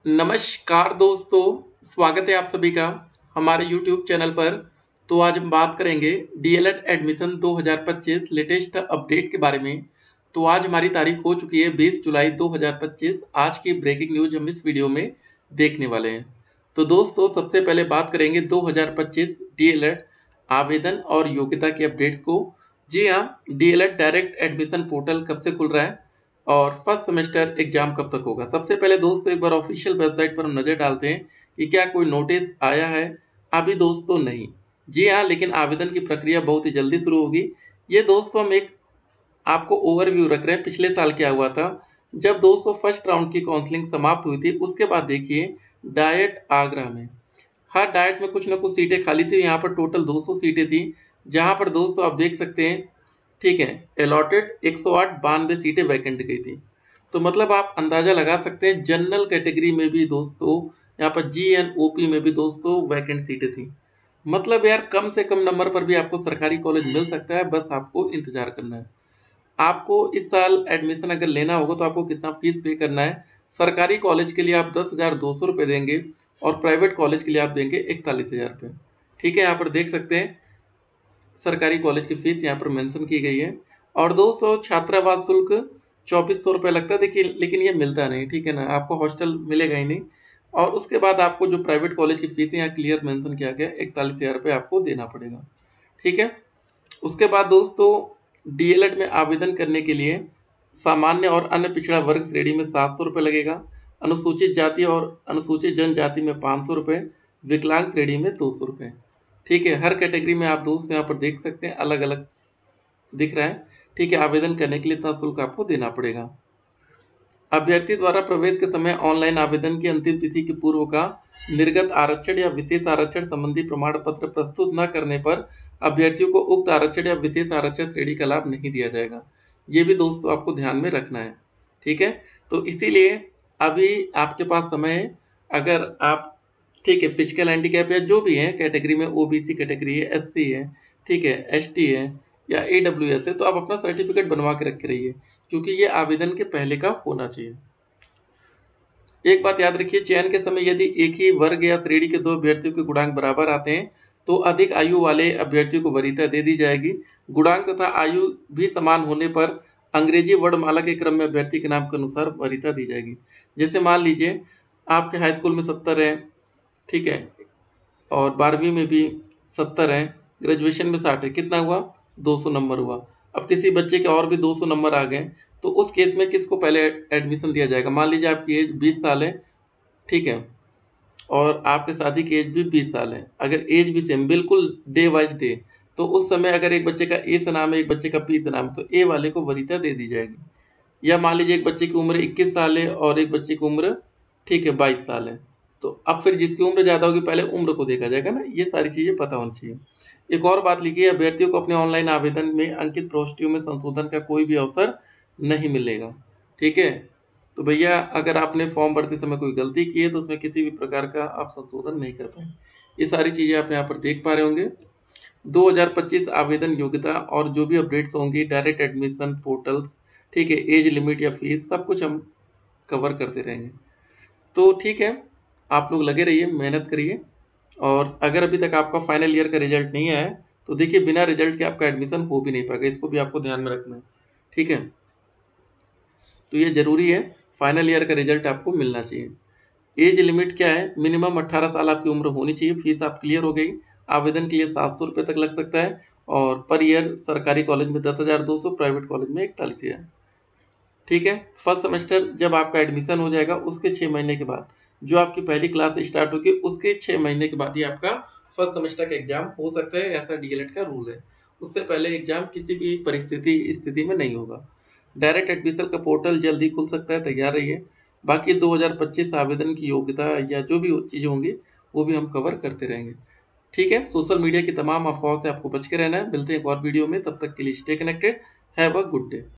नमस्कार दोस्तों, स्वागत है आप सभी का हमारे YouTube चैनल पर। तो आज हम बात करेंगे डीएलएड एडमिशन 2025 लेटेस्ट अपडेट के बारे में। तो आज हमारी तारीख हो चुकी है 20 जुलाई 2025। आज की ब्रेकिंग न्यूज हम इस वीडियो में देखने वाले हैं। तो दोस्तों सबसे पहले बात करेंगे 2025 डीएलएड आवेदन और योग्यता के अपडेट्स को। जी हाँ, डीएलएड डायरेक्ट एडमिशन पोर्टल कब से खुल रहा है और फर्स्ट सेमेस्टर एग्जाम कब तक होगा। सबसे पहले दोस्तों एक बार ऑफिशियल वेबसाइट पर हम नज़र डालते हैं कि क्या कोई नोटिस आया है। अभी दोस्तों नहीं। जी हाँ, लेकिन आवेदन की प्रक्रिया बहुत ही जल्दी शुरू होगी। ये दोस्तों हम एक आपको ओवरव्यू रख रहे हैं पिछले साल क्या हुआ था। जब दोस्तों फर्स्ट राउंड की काउंसलिंग समाप्त हुई थी उसके बाद देखिए डाइट आगरा में हर डाइट में कुछ ना कुछ सीटें खाली थी। यहाँ पर टोटल 200 सीटें थी, जहाँ पर दोस्तों आप देख सकते हैं, ठीक है, अलॉटेड 108 92 सीटें वैकेंट गई थी। तो मतलब आप अंदाज़ा लगा सकते हैं जनरल कैटेगरी में भी दोस्तों, यहाँ पर GN OP में भी दोस्तों वैकेंट सीटें थी। मतलब यार कम से कम नंबर पर भी आपको सरकारी कॉलेज मिल सकता है, बस आपको इंतजार करना है। आपको इस साल एडमिशन अगर लेना होगा तो आपको कितना फीस पे करना है। सरकारी कॉलेज के लिए आप 10,200 रुपये देंगे और प्राइवेट कॉलेज के लिए आप देंगे 41,000 रुपये। ठीक है, यहाँ पर देख सकते हैं सरकारी कॉलेज की फीस यहाँ पर मेंशन की गई है। और दोस्तों छात्रावास शुल्क 2,400 रुपये लगता है, देखिए, लेकिन ये मिलता नहीं, ठीक है ना, आपको हॉस्टल मिलेगा ही नहीं। और उसके बाद आपको जो प्राइवेट कॉलेज की फीस है यहाँ क्लियर मेंशन किया गया, 41,000 रुपये आपको देना पड़ेगा। ठीक है, उसके बाद दोस्तों डीएलएड में आवेदन करने के लिए सामान्य और अन्य पिछड़ा वर्ग श्रेणी में 700 रुपये लगेगा, अनुसूचित जाति और अनुसूचित जनजाति में 500 रुपये, विकलांग श्रेणी में 200 रुपये। ठीक है, हर कैटेगरी में आप दोस्त यहाँ पर देख सकते हैं अलग अलग दिख रहा है। ठीक है, आवेदन करने के लिए इतना शुल्क आपको देना पड़ेगा। अभ्यर्थी द्वारा प्रवेश के समय ऑनलाइन आवेदन की अंतिम तिथि के पूर्व का निर्गत आरक्षण या विशेष आरक्षण संबंधी प्रमाण पत्र प्रस्तुत न करने पर अभ्यर्थियों को उक्त आरक्षण या विशेष आरक्षण श्रेणी का लाभ नहीं दिया जाएगा। ये भी दोस्तों आपको ध्यान में रखना है। ठीक है, तो इसीलिए अभी आपके पास समय है। अगर आप, ठीक है, फिजिकल हैंडीकैप या जो भी है कैटेगरी में, ओबीसी कैटेगरी है, एससी है, ठीक है, एसटी है या AWS है, तो आप अपना सर्टिफिकेट बनवा के रख के रहिए, क्योंकि ये आवेदन के पहले का होना चाहिए। एक बात याद रखिए, चयन के समय यदि एक ही वर्ग या श्रेणी के दो अभ्यर्थियों के गुणांक बराबर आते हैं तो अधिक आयु वाले अभ्यर्थियों को वरीयता दे दी जाएगी। गुणांक तथा आयु भी समान होने पर अंग्रेजी वर्णमाला के क्रम में अभ्यर्थी के नाम के अनुसार वरीयता दी जाएगी। जैसे मान लीजिए आपके हाई स्कूल में 70 है, ठीक है, और 12वीं में भी 70 है, ग्रेजुएशन में 60 है, कितना हुआ, 200 नंबर हुआ। अब किसी बच्चे के और भी 200 नंबर आ गए तो उस केस में किसको पहले एडमिशन दिया जाएगा। मान लीजिए आपकी एज 20 साल है, ठीक है, और आपके साथी की एज भी 20 साल है। अगर एज भी सेम, बिल्कुल डे वाइज डे, तो उस समय अगर एक बच्चे का ए से नाम है, एक बच्चे का पी से नाम है, तो ए वाले को वरीयता दे दी जाएगी। या मान लीजिए एक बच्चे की उम्र 21 साल है और एक बच्चे की उम्र, ठीक है, 22 साल है, तो अब फिर जिसकी उम्र ज़्यादा होगी पहले उम्र को देखा जाएगा ना। ये सारी चीज़ें पता होनी चाहिए। एक और बात लिखिए, अभ्यर्थियों को अपने ऑनलाइन आवेदन में अंकित प्रविष्टियों में संशोधन का कोई भी अवसर नहीं मिलेगा। ठीक है, तो भैया अगर आपने फॉर्म भरते समय कोई गलती की है तो उसमें किसी भी प्रकार का आप संशोधन नहीं कर पाए। ये सारी चीज़ें आप यहाँ पर देख पा रहे होंगे। 2025 आवेदन योग्यता और जो भी अपडेट्स होंगी, डायरेक्ट एडमिशन पोर्टल्स, ठीक है, एज लिमिट या फीस, सब कुछ हम कवर करते रहेंगे। तो ठीक है, आप लोग लगे रहिए, मेहनत करिए। और अगर अभी तक आपका फाइनल ईयर का रिजल्ट नहीं आया है तो देखिए बिना रिजल्ट के आपका एडमिशन हो भी नहीं पाएगा, इसको भी आपको ध्यान में रखना है। ठीक है, तो ये ज़रूरी है, फाइनल ईयर का रिजल्ट आपको मिलना चाहिए। एज लिमिट क्या है, मिनिमम 18 साल आपकी उम्र होनी चाहिए। फीस आप क्लियर हो गई, आवेदन के लिए 700 रुपये तक लग सकता है और पर ईयर सरकारी कॉलेज में 10,200, प्राइवेट कॉलेज में 41,000। ठीक है, फर्स्ट सेमेस्टर जब आपका एडमिशन हो जाएगा उसके 6 महीने के बाद, जो आपकी पहली क्लास स्टार्ट होगी उसके 6 महीने के बाद ही आपका फर्स्ट सेमेस्टर का एग्जाम हो सकता है, ऐसा डीएलएड का रूल है। उससे पहले एग्जाम किसी भी स्थिति में नहीं होगा। डायरेक्ट एडमिशन का पोर्टल जल्द ही खुल सकता है, तैयार रहिए। बाकी 2025 आवेदन की योग्यता या जो भी चीज़ें होंगी वो भी हम कवर करते रहेंगे। ठीक है, सोशल मीडिया की तमाम अफवाहों से आपको बच के रहना है। मिलते हैं एक और वीडियो में, तब तक के लिए stay connected. Have a good day.